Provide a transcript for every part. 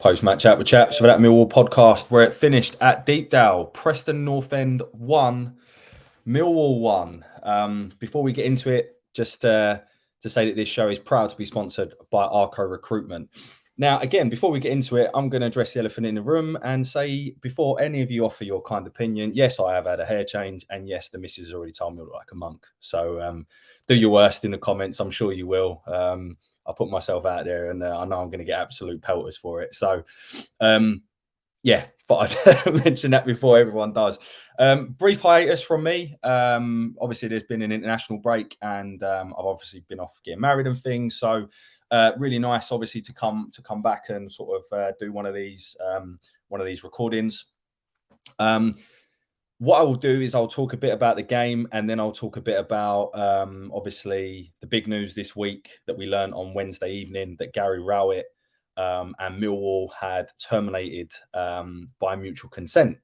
Post-match out with chaps for that Millwall podcast where it finished at Deepdale. Preston North End 1, Millwall 1. Before we get into it, just to say that this show is proud to be sponsored by Arco Recruitment. Now, again, before we get into it, I'm going to address the elephant in the room and say, before any of you offer your kind opinion, yes, I have had a hair change, and yes, the missus has already told me I look like a monk. So do your worst in the comments. I'm sure you will. I'll put myself out there, and I know I'm going to get absolute pelters for it. So, yeah, thought I'd mention that before everyone does. Brief hiatus from me. Obviously, there's been an international break, and I've obviously been off getting married and things. So, really nice, obviously, to come back and sort of do one of these recordings. What I will do is I'll talk a bit about the game, and then I'll talk a bit about obviously the big news this week that we learned on Wednesday evening that Gary Rowett and Millwall had terminated by mutual consent.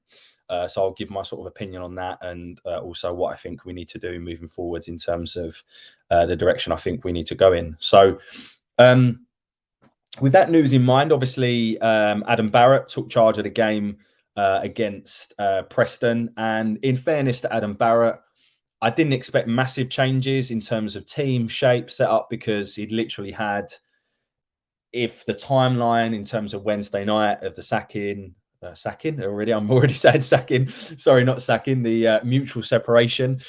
So I'll give my sort of opinion on that, and also what I think we need to do moving forwards in terms of the direction I think we need to go in. So with that news in mind, obviously Adam Barrett took charge of the game against Preston. And in fairness to Adam Barrett, I didn't expect massive changes in terms of team shape setup, because he'd literally had, if the timeline in terms of Wednesday night of the sacking, I'm already saying sacking, sorry, not sacking, the mutual separation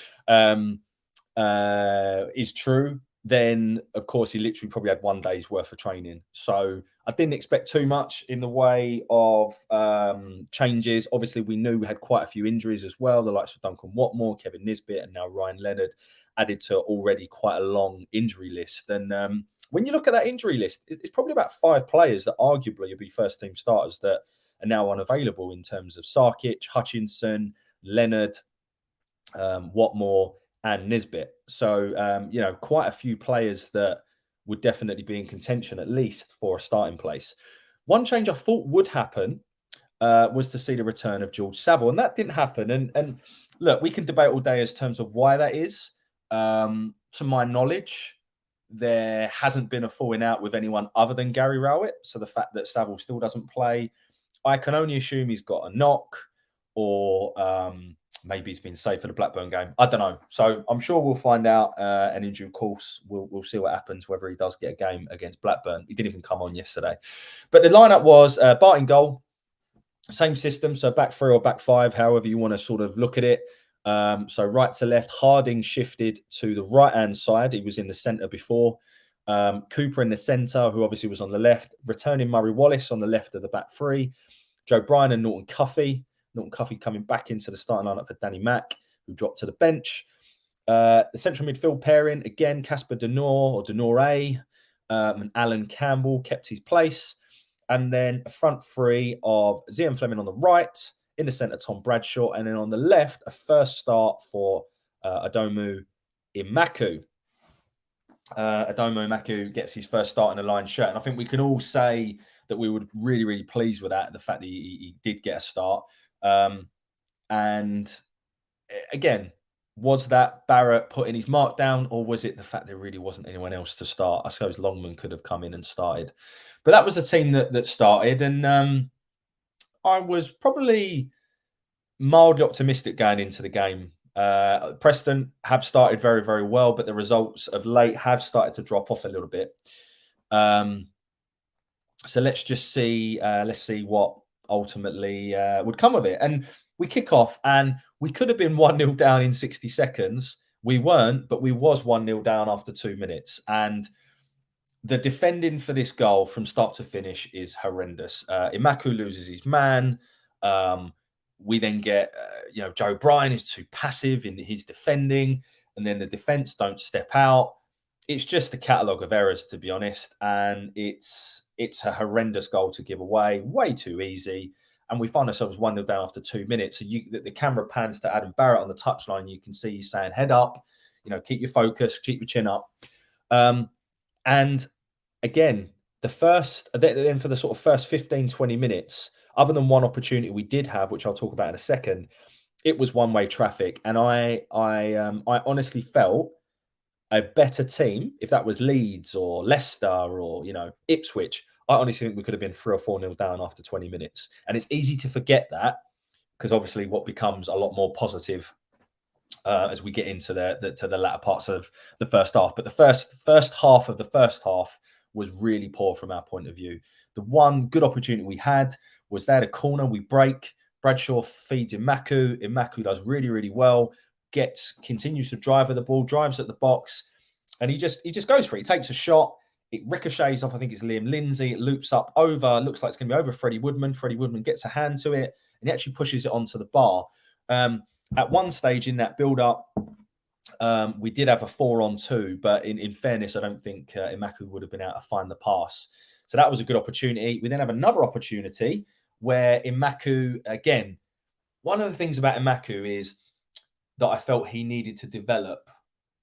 is true, then of course he literally probably had 1 day's worth of training. So I didn't expect too much in the way of changes. Obviously, we knew we had quite a few injuries as well, the likes of Duncan Watmore, Kevin Nisbet, and now Ryan Leonard, added to already quite a long injury list. And when you look at that injury list, it's probably about 5 players that arguably will be first team starters that are now unavailable, in terms of Sarkic, Hutchinson, Leonard, Watmore, and Nisbet. So, quite a few players that would definitely be in contention, at least for a starting place. One change I thought would happen was to see the return of George Saville, and that didn't happen. And look, we can debate all day as terms of why that is. To my knowledge, there hasn't been a falling out with anyone other than Gary Rowett. So the fact that Saville still doesn't play, I can only assume he's got a knock, or maybe he's been safe for the Blackburn game. I don't know. So I'm sure we'll find out, and in due course, we'll see what happens, whether he does get a game against Blackburn. He didn't even come on yesterday. But the lineup was Bart in goal, same system, so back 3 or back 5, however you want to sort of look at it. So right to left, Harding shifted to the right-hand side. He was in the centre before. Cooper in the centre, who obviously was on the left. Returning Murray Wallace on the left of the back 3. Joe Bryan and Norton Cuffy. Norton Cuffy coming back into the starting lineup for Danny Mack, who dropped to the bench. The central midfield pairing, again, Casper Denore, and Alan Campbell kept his place. And then a front 3 of Zian Fleming on the right, in the centre, Tom Bradshaw, and then on the left, a first start for Adomu Imaku. Adomu Imaku gets his first start in a line shirt, and I think we can all say that we were really, really pleased with that, the fact that he did get a start. And again, was that Barrett putting his mark down, or was it the fact there really wasn't anyone else to start? I suppose Longman could have come in and started, but that was the team that started, and I was probably mildly optimistic going into the game. Preston have started very, very well, but the results of late have started to drop off a little bit. So let's just see. Let's see what ultimately would come of it. And we kick off, and we could have been 1-0 down in 60 seconds. We weren't, but we was 1-0 down after 2 minutes. And the defending for this goal from start to finish is horrendous. Imaku loses his man. We then get, Joe Bryan is too passive in his defending, and then the defence don't step out. It's just a catalogue of errors, to be honest, and it's a horrendous goal to give away, way too easy. And we find ourselves 1-0 down after 2 minutes. So the camera pans to Adam Barrett on the touchline. You can see he's saying, head up, keep your focus, keep your chin up. And again, then for the sort of first 15, 20 minutes, other than one opportunity we did have, which I'll talk about in a second, it was one-way traffic. And I honestly felt a better team, if that was Leeds or Leicester or, Ipswich, I honestly think we could have been 3 or 4-0 down after 20 minutes. And it's easy to forget that because obviously what becomes a lot more positive as we get into the latter parts of the first half. But the first half of the first half was really poor from our point of view. The one good opportunity we had was there, a corner we break. Bradshaw feeds Imaku. Imaku does really, really well. Continues to drive at the ball, drives at the box, and he just goes for it. He takes a shot. It ricochets off, I think it's Liam Lindsay. It loops up over, looks like it's going to be over Freddie Woodman. Freddie Woodman gets a hand to it, and he actually pushes it onto the bar. At one stage in that build-up, we did have a 4-on-2, but in fairness, I don't think Imaku would have been able to find the pass. So that was a good opportunity. We then have another opportunity where Imaku, again, one of the things about Imaku is that I felt he needed to develop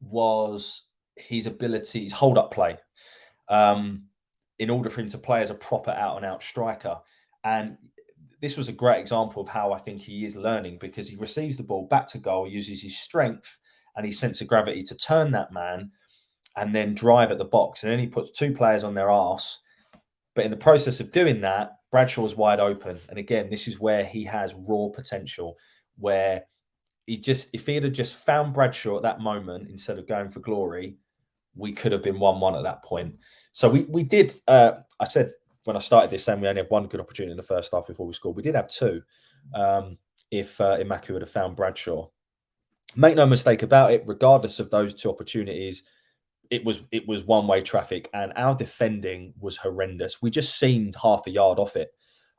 was his ability, his hold-up play, in order for him to play as a proper out-and-out striker. And this was a great example of how I think he is learning, because he receives the ball back to goal, uses his strength and his sense of gravity to turn that man and then drive at the box. And then he puts 2 players on their arse. But in the process of doing that, Bradshaw's wide open. And again, this is where he has raw potential, where if he had just found Bradshaw at that moment, instead of going for glory, we could have been 1-1 at that point. So we did, I said when I started this saying we only had one good opportunity in the first half before we scored. We did have 2 if Imaku would have found Bradshaw. Make no mistake about it, regardless of those 2 opportunities, it was one-way traffic, and our defending was horrendous. We just seemed half a yard off it.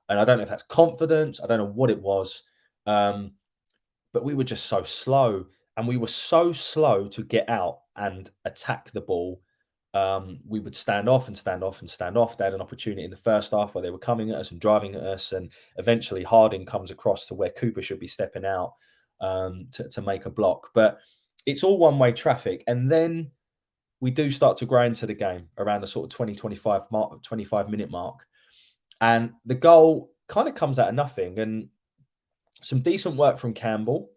And I don't know if that's confidence. I don't know what it was. But we were just so slow, and we were so slow to get out and attack the ball. We would stand off and stand off and stand off. They had an opportunity in the first half where they were coming at us and driving at us, and eventually Harding comes across to where Cooper should be stepping out to make a block. But it's all one-way traffic. And then we do start to grow into the game around the sort of 25-minute mark. And the goal kind of comes out of nothing. And some decent work from Campbell,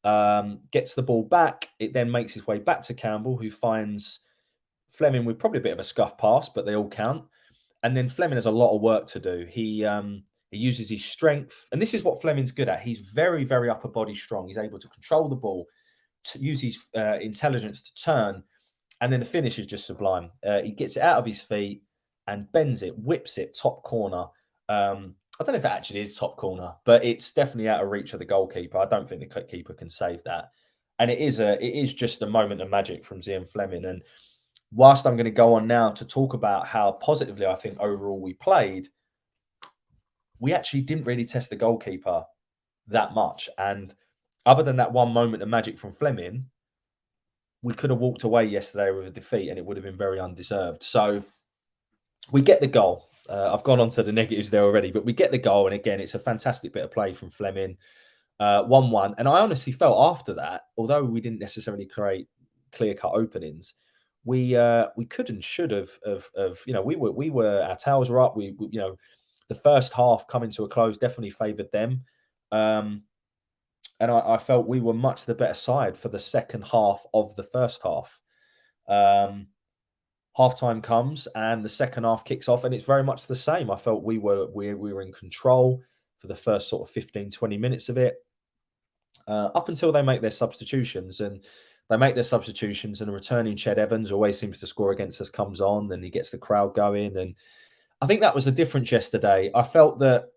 gets the ball back. It then makes his way back to Campbell, who finds Fleming with probably a bit of a scuff pass, but they all count. And then Fleming has a lot of work to do. He uses his strength, and this is what Fleming's good at. He's very, very upper body strong. He's able to control the ball, to use his intelligence to turn, and then the finish is just sublime. He gets it out of his feet and bends it, whips it top corner. I don't know if it actually is top corner, but it's definitely out of reach of the goalkeeper. I don't think the keeper can save that. And it is just a moment of magic from Zian Fleming. And whilst I'm going to go on now to talk about how positively I think overall we played, we actually didn't really test the goalkeeper that much. And other than that one moment of magic from Fleming, we could have walked away yesterday with a defeat, and it would have been very undeserved. So we get the goal. I've gone on to the negatives there already, but we get the goal. And again, it's a fantastic bit of play from Fleming. 1-1. And I honestly felt after that, although we didn't necessarily create clear-cut openings, we could and should have we were our tails were up. We the first half coming to a close definitely favoured them. And I felt we were much the better side for the second half of the first half. Halftime comes and the second half kicks off, and it's very much the same. I felt we were in control for the first sort of 15, 20 minutes of it, up until they make their substitutions. And they make their substitutions, and a returning Ched Evans always seems to score against us, comes on, and he gets the crowd going. And I think that was the difference yesterday. I felt that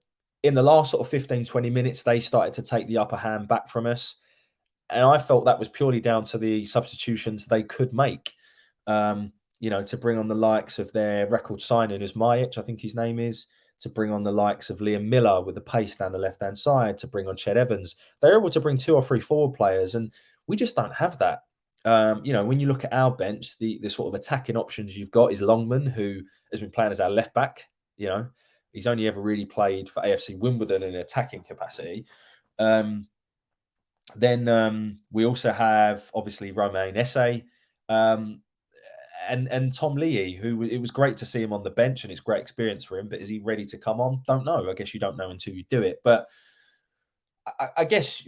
in the last sort of 15, 20 minutes, they started to take the upper hand back from us. And I felt that was purely down to the substitutions they could make. To bring on the likes of their record signing, as Majic, I think his name is, to bring on the likes of Liam Miller with the pace down the left-hand side, to bring on Ched Evans. They're able to bring 2 or 3 forward players, and we just don't have that. When you look at our bench, the sort of attacking options you've got is Longman, who has been playing as our left-back. He's only ever really played for AFC Wimbledon in an attacking capacity. Then we also have, obviously, Romain Esse, and Tom Leahy, who it was great to see him on the bench, and it's great experience for him. But is he ready to come on? Don't know. I guess you don't know until you do it. But I guess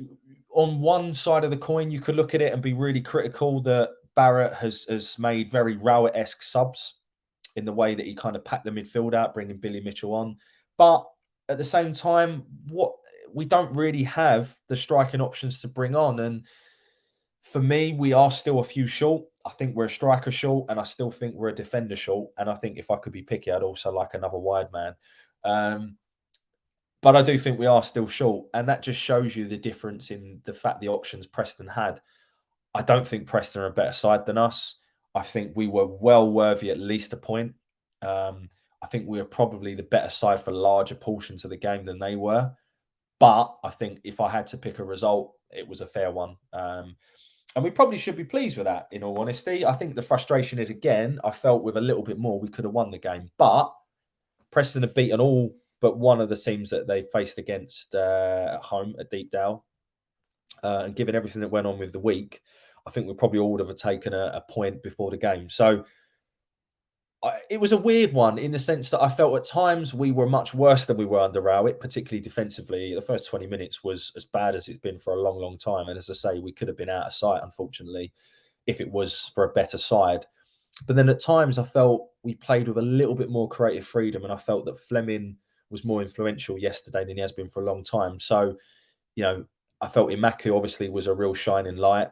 on one side of the coin, you could look at it and be really critical that Barrett has made very Rowett-esque subs. in the way that he kind of packed the midfield out, bringing Billy Mitchell on. But at the same time, what we don't really have the striking options to bring on. And for me, we are still a few short. I think we're a striker short, and I still think we're a defender short. And I think if I could be picky, I'd also like another wide man. But I do think we are still short, and that just shows you the difference in the fact the options Preston had. I don't think Preston are a better side than us. I think we were well worthy at least a point. I think we were probably the better side for larger portions of the game than they were. But I think if I had to pick a result, it was a fair one. And we probably should be pleased with that, in all honesty. I think the frustration is, again, I felt with a little bit more, we could have won the game. But Preston have beaten all but one of the teams that they faced against at home at Deepdale. And given everything that went on with the week, I think we probably all would have taken a point before the game. So it was a weird one in the sense that I felt at times we were much worse than we were under Rowett, particularly defensively. The first 20 minutes was as bad as it's been for a long, long time. And as I say, we could have been out of sight, unfortunately, if it was for a better side. But then at times I felt we played with a little bit more creative freedom, and I felt that Fleming was more influential yesterday than he has been for a long time. So, I felt Imaku obviously was a real shining light.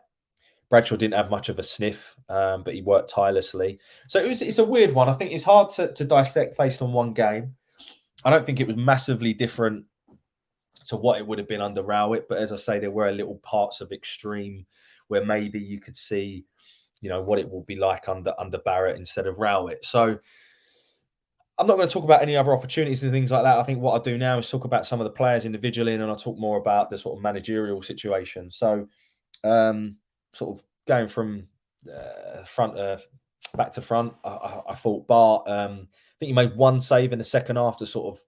Bradshaw didn't have much of a sniff, but he worked tirelessly. So it's a weird one. I think it's hard to dissect based on one game. I don't think it was massively different to what it would have been under Rowett. But as I say, there were little parts of extreme where maybe you could see, what it will be like under Barrett instead of Rowett. So I'm not going to talk about any other opportunities and things like that. I think what I'll do now is talk about some of the players individually, and then I'll talk more about the sort of managerial situation. So sort of going from front back to front, I thought Bart. I think he made one save in the second half to sort of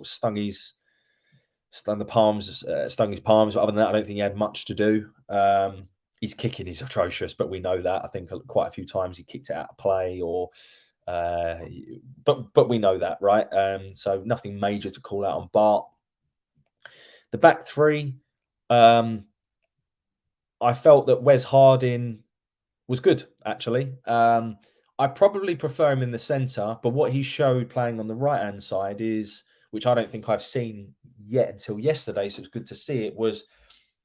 stung his palms. But other than that, I don't think he had much to do. His kicking is atrocious, but we know that. I think quite a few times he kicked it out of play, but we know that, right? So nothing major to call out on Bart. The back three. I felt that Wes Harding was good, actually. I probably prefer him in the centre, but what he showed playing on the right-hand side is, which I don't think I've seen yet until yesterday, so it's good to see it, was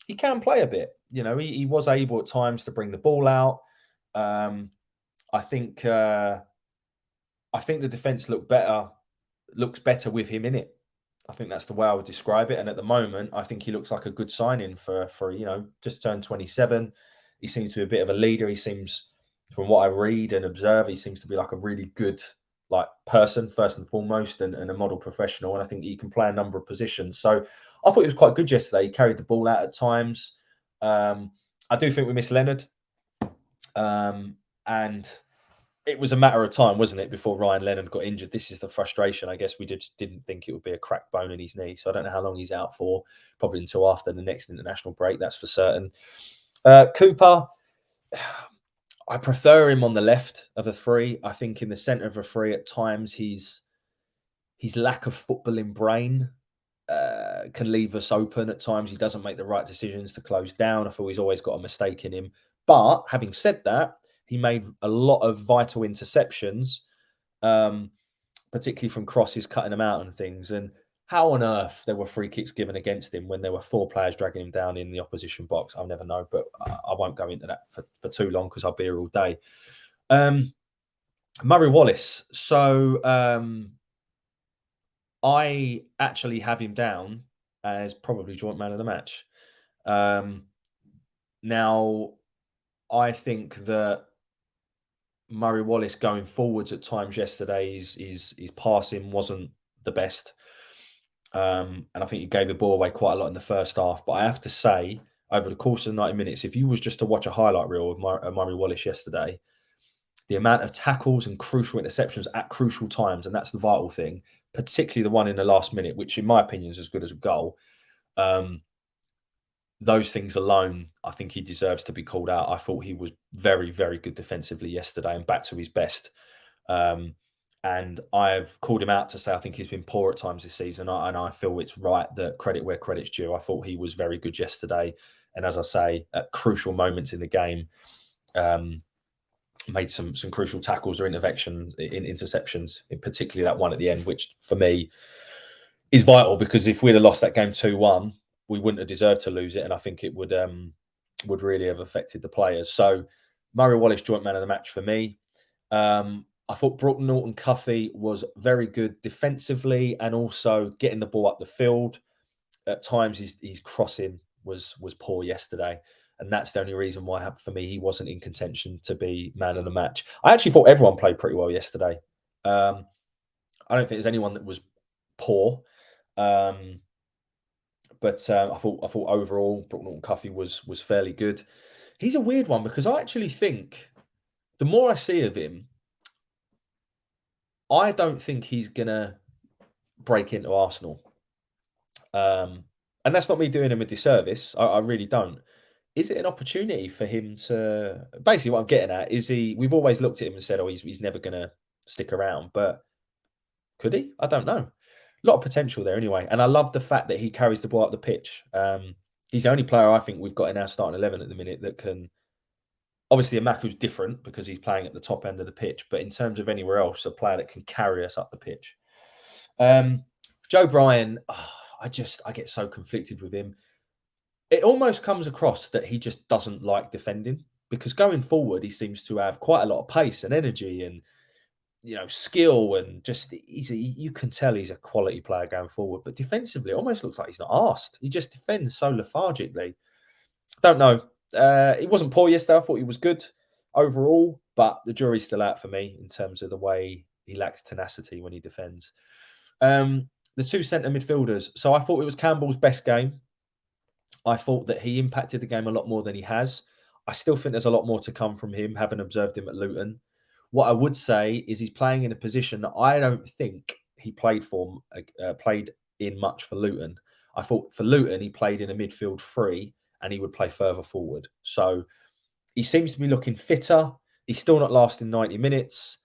he can play a bit. He was able at times to bring the ball out. I think the defence looks better with him in it. I think that's the way I would describe it. And at the moment, I think he looks like a good signing for just turned 27. He seems to be a bit of a leader. He seems, from what I read and observe, he seems to be like a really good person, first and foremost, and a model professional. And I think he can play a number of positions. So I thought he was quite good yesterday. He carried the ball out at times. I do think we missed Leonard. And it was a matter of time, wasn't it, before Ryan Leonard got injured? This is the frustration. I guess we just didn't think it would be a cracked bone in his knee. So I don't know how long he's out for. Probably until after the next international break, that's for certain. Cooper, I prefer him on the left of the three. I think in the centre of the three, at times, his lack of footballing brain can leave us open. At times, he doesn't make the right decisions to close down. I feel he's always got a mistake in him. But having said that, he made a lot of vital interceptions, particularly from crosses, cutting them out and things. And how on earth there were free kicks given against him when there were 4 players dragging him down in the opposition box, I'll never know. But I won't go into that for too long because I'll be here all day. Murray Wallace. So I actually have him down as probably joint man of the match. Now, I think that Murray Wallace going forwards at times yesterday, his passing wasn't the best. And I think he gave the ball away quite a lot in the first half. But I have to say, over the course of 90 minutes, if you was just to watch a highlight reel of Murray Wallace yesterday, the amount of tackles and crucial interceptions at crucial times, and that's the vital thing, particularly the one in the last minute, which in my opinion is as good as a goal. Those things alone, I think he deserves to be called out. I thought he was very, very good defensively yesterday and back to his best. And I've called him out to say I think he's been poor at times this season. And I feel it's right that credit where credit's due. I thought he was very good yesterday. And as I say, at crucial moments in the game, made some crucial tackles or interceptions, in particularly that one at the end, which for me is vital, because if we'd have lost that game 2-1, we wouldn't have deserved to lose it, and I think it would really have affected the players. So Murray Wallace, joint man of the match for me. I thought Broughton Norton Cuffy was very good defensively and also getting the ball up the field. At times, his crossing was poor yesterday, and that's the only reason why, for me, he wasn't in contention to be man of the match. I actually thought everyone played pretty well yesterday. I don't think there's anyone that was poor, but I thought overall Broughton Norton Cuffy was fairly good. He's a weird one because I actually think the more I see of him, I don't think he's gonna break into Arsenal. And that's not me doing him a disservice. I really don't. Is it an opportunity for him to basically what I'm getting at is we've always looked at him and said, oh, he's never gonna stick around, but could he? I don't know. A lot of potential there anyway. And I love the fact that he carries the ball up the pitch. He's the only player I think we've got in our starting 11 at the minute that can. Obviously, Amaku's different because he's playing at the top end of the pitch, but in terms of anywhere else, a player that can carry us up the pitch. Joe Bryan, I get so conflicted with him. It almost comes across that he just doesn't like defending, because going forward, he seems to have quite a lot of pace and energy and skill, and just you can tell he's a quality player going forward. But defensively, it almost looks like he's not asked. He just defends so lethargically. Don't know. He wasn't poor yesterday. I thought he was good overall, but the jury's still out for me in terms of the way he lacks tenacity when he defends. The two centre midfielders. So I thought it was Campbell's best game. I thought that he impacted the game a lot more than he has. I still think there's a lot more to come from him, having observed him at Luton. What I would say is he's playing in a position that I don't think he played in much for Luton. I thought for Luton, he played in a midfield three and he would play further forward. So he seems to be looking fitter. He's still not lasting 90 minutes.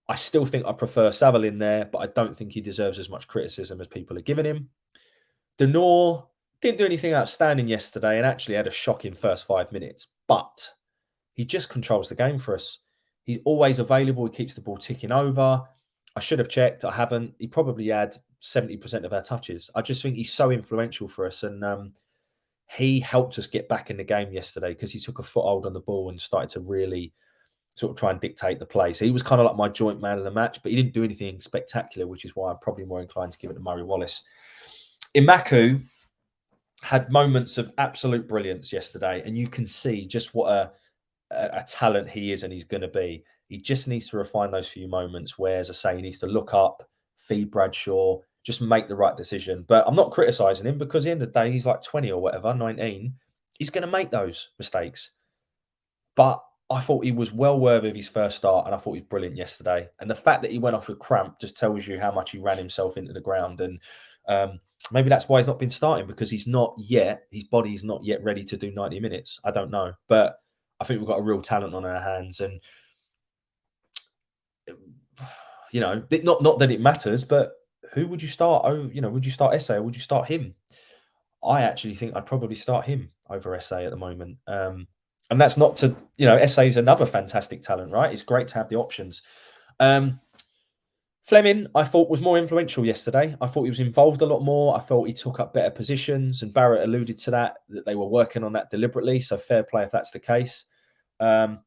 I still think I prefer Saville in there, but I don't think he deserves as much criticism as people are giving him. Denor didn't do anything outstanding yesterday and actually had a shocking first 5 minutes, but he just controls the game for us. He's always available. He keeps the ball ticking over. I should have checked. I haven't. He probably had 70% of our touches. I just think he's so influential for us. And he helped us get back in the game yesterday because he took a foothold on the ball and started to really sort of try and dictate the play. So he was kind of like my joint man of the match, but he didn't do anything spectacular, which is why I'm probably more inclined to give it to Murray Wallace. Imaku had moments of absolute brilliance yesterday, and you can see just what a talent he is and he's going to be. He just needs to refine those few moments where, as I say, he needs to look up, feed Bradshaw, just make the right decision. But I'm not criticising him because at the end of the day, he's like 20 or whatever, 19. He's going to make those mistakes. But I thought he was well worthy of his first start, and I thought he was brilliant yesterday. And the fact that he went off with cramp just tells you how much he ran himself into the ground. And maybe that's why he's not been starting, because his body's not yet ready to do 90 minutes. I don't know. But I think we've got a real talent on our hands. And, not that it matters, but who would you start? Oh, would you start Esse or would you start him? I actually think I'd probably start him over Esse at the moment. And that's not to, Esse is another fantastic talent, right? It's great to have the options. Fleming, I thought, was more influential yesterday. I thought he was involved a lot more. I felt he took up better positions, and Barrett alluded to that they were working on that deliberately. So fair play if that's the case. And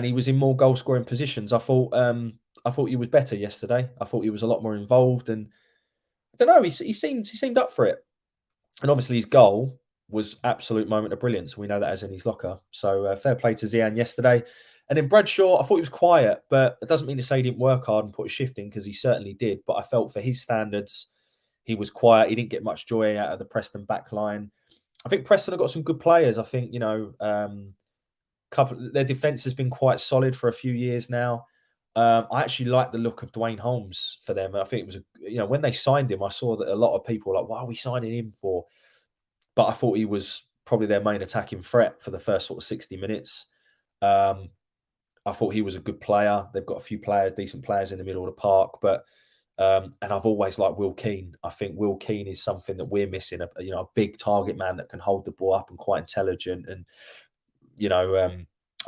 he was in more goal-scoring positions. I thought he was better yesterday. I thought he was a lot more involved, and I don't know. He seemed up for it. And obviously his goal was absolute moment of brilliance. We know that as in his locker. So fair play to Zian yesterday. And then Bradshaw, I thought he was quiet, but it doesn't mean to say he didn't work hard and put a shift in, because he certainly did. But I felt for his standards, he was quiet. He didn't get much joy out of the Preston back line. I think Preston have got some good players. I think, their defence has been quite solid for a few years now. I actually like the look of Dwayne Holmes for them. I think it was, when they signed him, I saw that a lot of people were like, "Why are we signing him for?" But I thought he was probably their main attacking threat for the first sort of 60 minutes. I thought he was a good player. They've got a few decent players in the middle of the park, but and I've always liked Will Keane. I think Will Keane is something that we're missing. A big target man that can hold the ball up and quite intelligent. And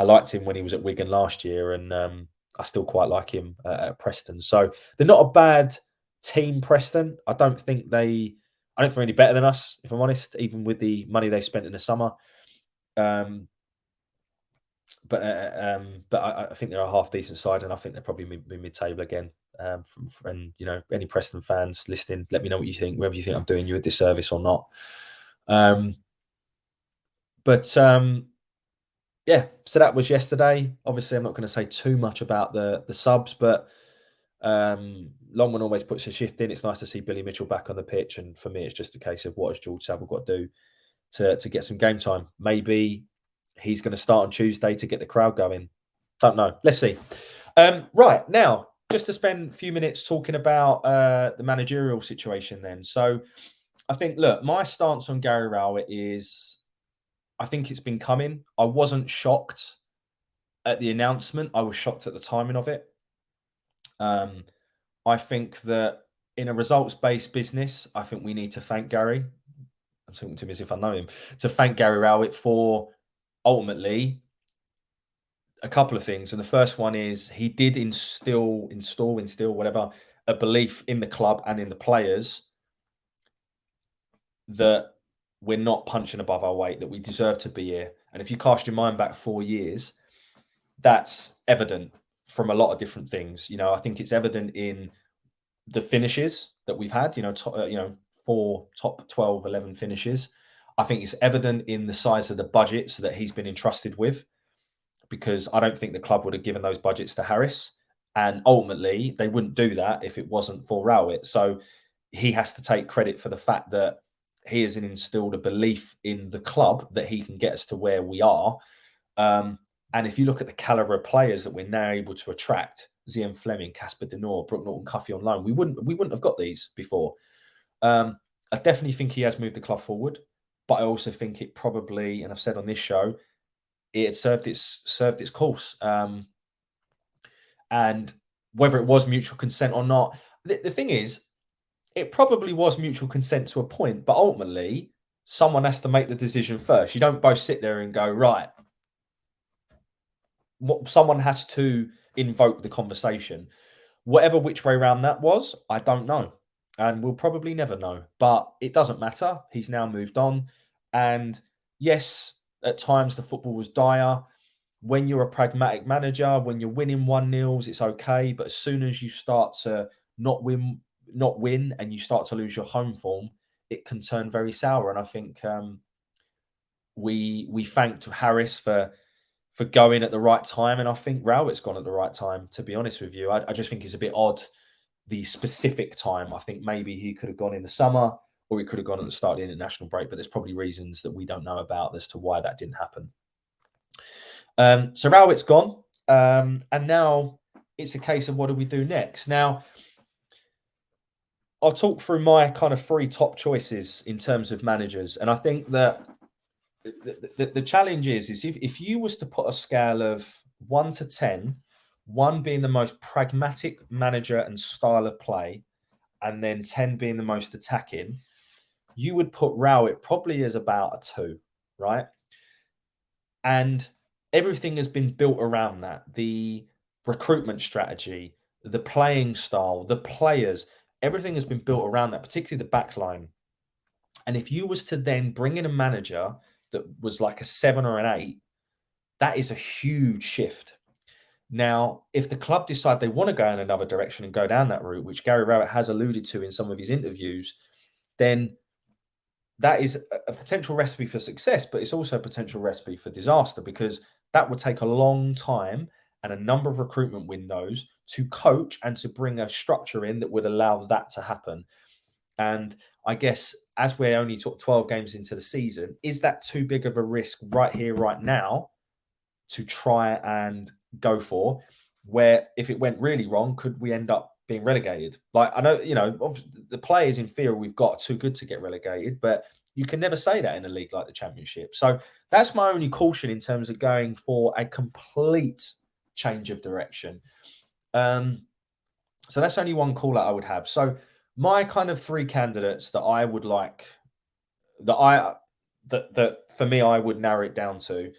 I liked him when he was at Wigan last year, and I still quite like him at Preston. So they're not a bad team, Preston. I don't think they're any better than us, if I'm honest, even with the money they spent in the summer. Um, but I think they're a half decent side, and I think they're probably mid-table again. And any Preston fans listening, let me know what you think. Whether you think I'm doing you a disservice or not. Yeah, so that was yesterday. Obviously, I'm not going to say too much about the subs, but Longman always puts a shift in. It's nice to see Billy Mitchell back on the pitch, and for me, it's just a case of what has George Saville got to do to get some game time. Maybe he's going to start on Tuesday to get the crowd going. Don't know. Let's see. Right, now, just to spend a few minutes talking about the managerial situation then. So I think, look, my stance on Gary Rowett is I think it's been coming. I wasn't shocked at the announcement. I was shocked at the timing of it. I think that in a results-based business, I think we need to thank Gary. I'm talking to him as if I know him. To thank Gary Rowett for ultimately a couple of things. And the first one is he did instill, whatever, a belief in the club and in the players that we're not punching above our weight, that we deserve to be here. And if you cast your mind back 4 years, that's evident from a lot of different things. I think it's evident in the finishes that we've had, 4 top 12, 11 finishes. I think it's evident in the size of the budgets that he's been entrusted with, because I don't think the club would have given those budgets to Harris. And ultimately, they wouldn't do that if it wasn't for Rowett. So he has to take credit for the fact that he has instilled a belief in the club that he can get us to where we are. And if you look at the caliber of players that we're now able to attract, Zian Fleming, Casper Denor, Brook Norton-Cuffy on loan, we wouldn't have got these before. I definitely think he has moved the club forward, but I also think it probably, and I've said on this show, it had served its course. And whether it was mutual consent or not, the thing is, it probably was mutual consent to a point, but ultimately, someone has to make the decision first. You don't both sit there and go, right. Someone has to invoke the conversation. Whatever which way around that was, I don't know. And we'll probably never know. But it doesn't matter. He's now moved on. And yes, at times the football was dire. When you're a pragmatic manager, when you're winning 1-0, it's okay. But as soon as you start to not win, and you start to lose your home form, it can turn very sour. And I think we thanked Harris for going at the right time, and I think Rowett's gone at the right time, to be honest with you. I just think it's a bit odd, the specific time. I think maybe he could have gone in the summer, or he could have gone at the start of the international break, but there's probably reasons that we don't know about as to why that didn't happen. So Rowett's gone, and now it's a case of what do we do next? Now, I'll talk through my kind of 3 top choices in terms of managers, and I think that the challenge is if you was to put a scale of 1 to 10, 1 being the most pragmatic manager and style of play, and then 10 being the most attacking, you would put Rowett probably as about a 2, right? And everything has been built around that. The recruitment strategy, the playing style, the players, everything has been built around that, particularly the back line. And if you was to then bring in a manager that was like a 7 or an 8, that is a huge shift. Now, if the club decide they want to go in another direction and go down that route, which Gary Rowett has alluded to in some of his interviews, then that is a potential recipe for success, but it's also a potential recipe for disaster, because that would take a long time and a number of recruitment windows to coach and to bring a structure in that would allow that to happen. And I guess as we're only sort of 12 games into the season, is that too big of a risk right here, right now, to try and go for? Where if it went really wrong, could we end up being relegated? Like, I know, the players in theory we've got are too good to get relegated, but you can never say that in a league like the Championship. So that's my only caution in terms of going for a complete change of direction. So that's only one call out I would have. So my kind of 3 candidates that I would like, that for me, I would narrow it down to,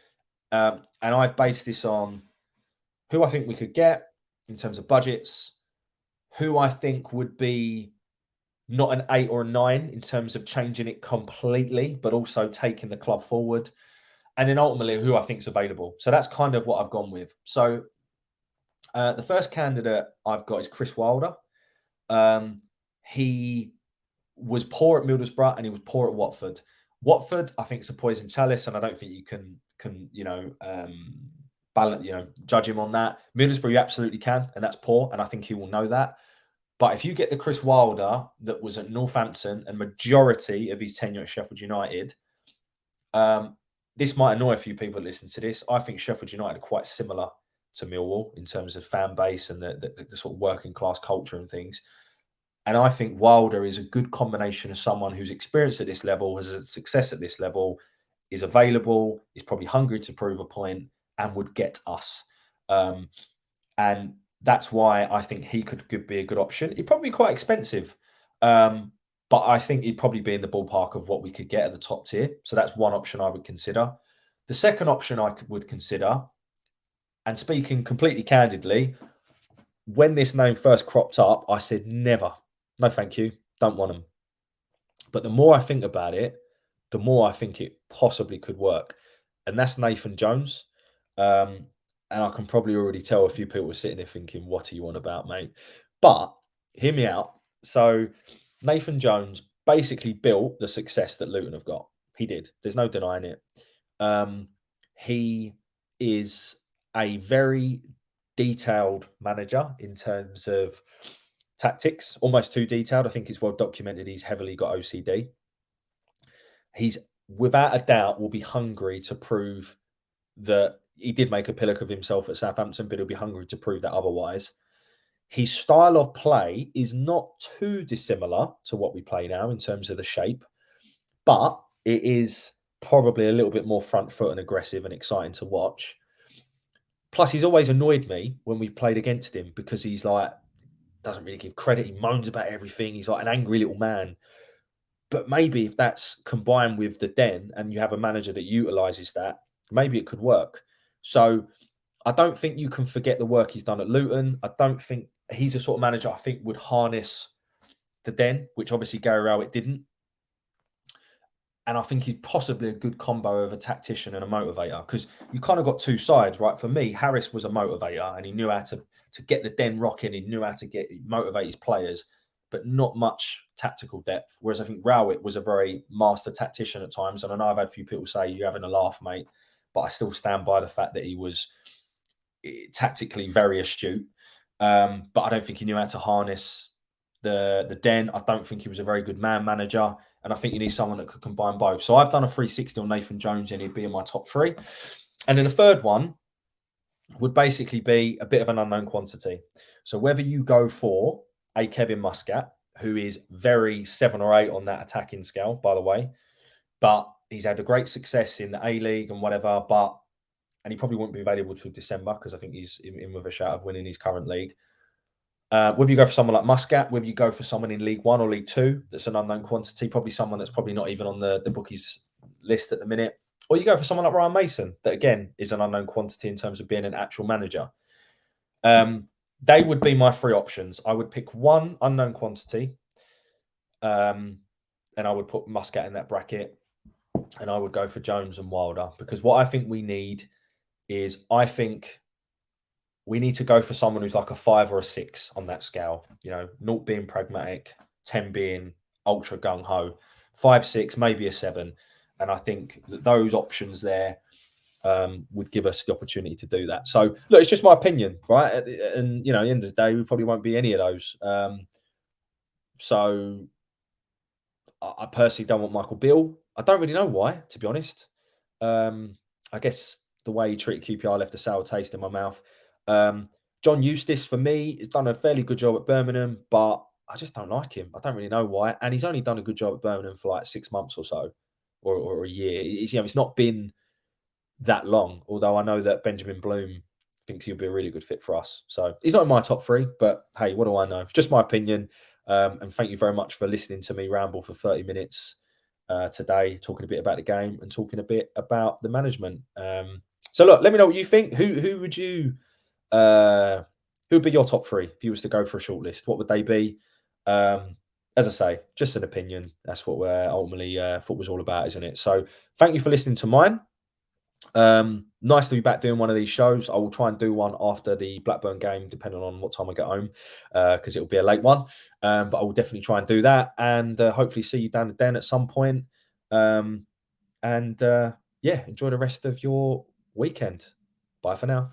And I've based this on who I think we could get in terms of budgets, who I think would be not an 8 or a 9 in terms of changing it completely, but also taking the club forward. And then ultimately who I think is available. So that's kind of what I've gone with. So the first candidate I've got is Chris Wilder. He was poor at Middlesbrough and he was poor at Watford. Watford, I think, is a poison chalice, and I don't think you can balance, judge him on that. Middlesbrough, you absolutely can, and that's poor, and I think he will know that. But if you get the Chris Wilder that was at Northampton and majority of his tenure at Sheffield United, this might annoy a few people that listen to this. I think Sheffield United are quite similar to Millwall in terms of fan base and the sort of working class culture and things. And I think Wilder is a good combination of someone who's experienced at this level, has a success at this level, is available, is probably hungry to prove a point, and would get us. And that's why I think he could be a good option. He'd probably be quite expensive, but I think he'd probably be in the ballpark of what we could get at the top tier. So that's one option I would consider. The second option I would consider, and speaking completely candidly, when this name first cropped up, I said never. No, thank you. Don't want him. But the more I think about it, the more I think it possibly could work. And that's Nathan Jones. And I can probably already tell a few people are sitting there thinking, what are you on about, mate? But hear me out. So Nathan Jones basically built the success that Luton have got. He did. There's no denying it. He is a very detailed manager in terms of tactics, almost too detailed. I think it's well documented. He's heavily got OCD. He's without a doubt will be hungry to prove that he did make a pillock of himself at Southampton, but he'll be hungry to prove that otherwise. His style of play is not too dissimilar to what we play now in terms of the shape, but it is probably a little bit more front foot and aggressive and exciting to watch. Plus, he's always annoyed me when we've played against him because he's like, doesn't really give credit. He moans about everything. He's like an angry little man. But maybe if that's combined with the Den and you have a manager that utilizes that, maybe it could work. So I don't think you can forget the work he's done at Luton. I don't think he's a sort of manager I think would harness the Den, which obviously Gary Rowett didn't. And I think he's possibly a good combo of a tactician and a motivator because you kind of got two sides, right? For me, Harris was a motivator and he knew how to get the Den rocking. He knew how to motivate his players, but not much tactical depth. Whereas I think Rowett was a very master tactician at times. And I know I've had a few people say, you're having a laugh, mate, but I still stand by the fact that he was tactically very astute. But I don't think he knew how to harness the Den. I don't think he was a very good man manager. And I think you need someone that could combine both. So I've done a 360 on Nathan Jones and he'd be in my top 3. And then the third one would basically be a bit of an unknown quantity. So whether you go for a Kevin Muscat, who is very 7 or 8 on that attacking scale, by the way, but he's had a great success in the A-League and whatever, and he probably won't be available till December because I think he's in with a shout of winning his current league. Whether you go for someone like Muscat, whether you go for someone in League One or League Two, that's an unknown quantity, probably someone that's probably not even on the bookies list at the minute, or you go for someone like Ryan Mason, that again is an unknown quantity in terms of being an actual manager. They would be my 3 options. I would pick one unknown quantity, and I would put Muscat in that bracket, and I would go for Jones and Wilder because what I think we need is we need to go for someone who's like a 5 or a 6 on that scale. 0 being pragmatic, 10 being ultra gung ho, 5, 6, maybe a 7. And I think that those options there would give us the opportunity to do that. So look, it's just my opinion, right? And at the end of the day, we probably won't be any of those. So I personally don't want Michael Beale. I don't really know why, to be honest. I guess the way he treated QPR left a sour taste in my mouth. John Eustace, for me, has done a fairly good job at Birmingham, but I just don't like him. I don't really know why. And he's only done a good job at Birmingham for like 6 months or so, or a year. It's not been that long, although I know that Benjamin Bloom thinks he'll be a really good fit for us. So he's not in my top 3, but hey, what do I know? It's just my opinion. And thank you very much for listening to me ramble for 30 minutes today, talking a bit about the game and talking a bit about the management. So look, let me know what you think. Who would you uh who would be your top three if you was to go for a short list? What would they be? Um, as I say, just an opinion. That's what we're ultimately football's all about, isn't it? So thank you for listening to mine. Nice to be back doing one of these shows. I will try and do one after the Blackburn game, depending on what time I get home, because it'll be a late one. But I will definitely try and do that, and hopefully see you down the den at some point. Um, and yeah, enjoy the rest of your weekend. Bye for now.